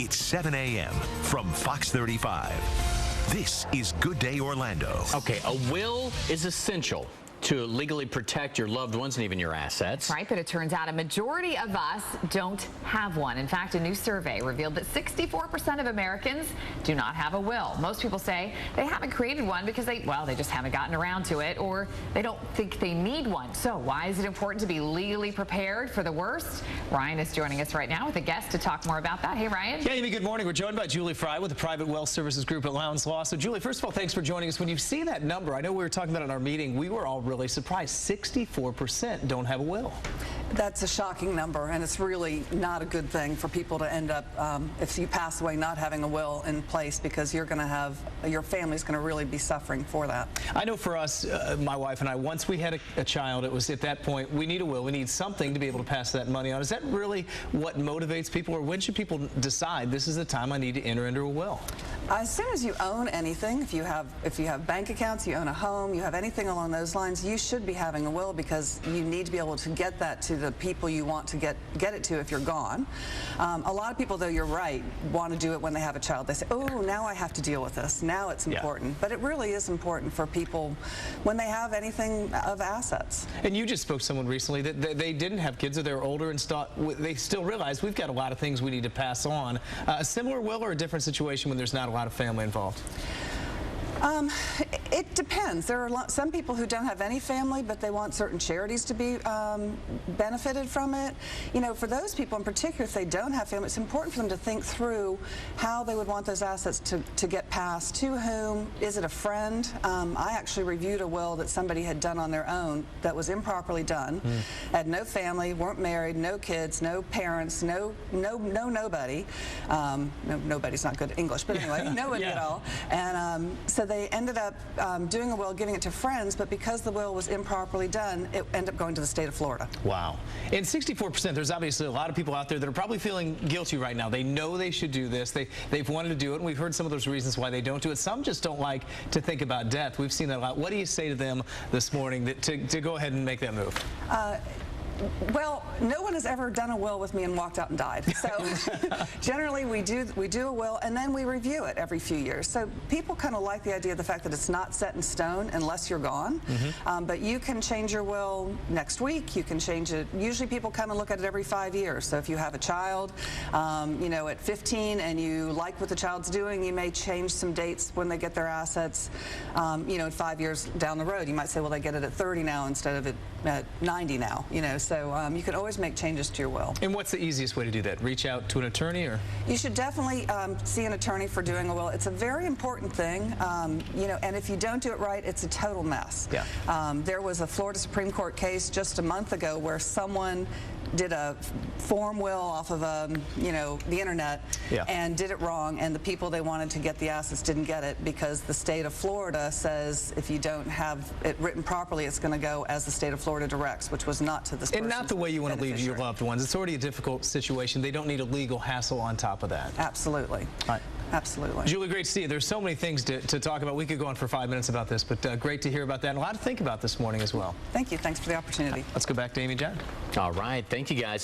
It's 7 a.m. from Fox 35. This is Good Day Orlando. Okay, a will is essential to legally protect your loved ones and even your assets. Right, but it turns out a majority of us don't have one. In fact, a new survey revealed that 64% of Americans do not have a will. Most people say they haven't created one because they just haven't gotten around to it, or they don't think they need one. So why is it important to be legally prepared for the worst? Ryan is joining us right now with a guest to talk more about that. Hey, Ryan. Yeah, Amy, good morning. We're joined by Julie Frey with the Private Wealth Services Group at Lowndes Law. So, Julie, first of all, thanks for joining us. When you see that number, I know we were talking about it in our meeting, we were all really surprised. 64% don't have a will. That's a shocking number, and it's really not a good thing for people to end up, if you pass away, not having a will in place, because you're going to have, your family's going to really be suffering for that. I know for us, my wife and I, once we had a child, it was at that point, we need a will, we need something to be able to pass that money on. Is that really what motivates people, or when should people decide this is the time I need to enter into a will? As soon as you own anything, if you have bank accounts, you own a home, you have anything along those lines, you should be having a will, because you need to be able to get that to the people you want to get it to if you're gone. A lot of people, though, you're right, want to do it when they have a child. They say, oh, now I have to deal with this. Now it's important. But it really is important for people when they have anything of assets. And you just spoke to someone recently that they didn't have kids, or they're older, and they still realize we've got a lot of things we need to pass on. A similar will, or a different situation when there's not a lot of family involved? It depends. There are some people who don't have any family, but they want certain charities to be benefited from it. You know, for those people in particular, if they don't have family, it's important for them to think through how they would want those assets to get passed to whom. Is it a friend? I actually reviewed a will that somebody had done on their own that was improperly done. Had no family, weren't married, no kids, no parents, nobody. Nobody's not good English, but anyway, nobody at all. And so they ended up doing a will, giving it to friends, but because the will was improperly done, it ended up going to the state of Florida. Wow. And 64%, there's obviously a lot of people out there that are probably feeling guilty right now. They know they should do this. They've wanted to do it, and we've heard some of those reasons why they don't do it. Some just don't like to think about death. We've seen that a lot. What do you say to them this morning to go ahead and make that move? Well, no one has ever done a will with me and walked out and died. So generally we do a will, and then we review it every few years. So people kind of like the idea of the fact that it's not set in stone unless you're gone. But you can change your will next week. You can change it. Usually people come and look at it every 5 years. So if you have a child, you know, at 15 and you like what the child's doing, you may change some dates when they get their assets. You know, 5 years down the road, you might say, well, they get it at 30 now instead of at 90 now. You know. So you can always make changes to your will. And what's the easiest way to do that? Reach out to an attorney, or? You should definitely see an attorney for doing a will. It's a very important thing, you know, and if you don't do it right, it's a total mess. There was a Florida Supreme Court case just a month ago where someone did a form will off of you know, the internet and did it wrong, and the people they wanted to get the assets didn't get it because the state of Florida says if you don't have it written properly, it's going to go as the state of Florida directs, which was not to this person. And not the way you want to leave your loved ones. It's already a difficult situation. They don't need a legal hassle on top of that. Absolutely. All right. Absolutely. Julie, great to see you. There's so many things to talk about. We could go on for 5 minutes about this, but great to hear about that, and a lot to think about this morning as well. Thank you. Thanks for the opportunity. Let's go back to Amy and John. All right. Thank you, guys.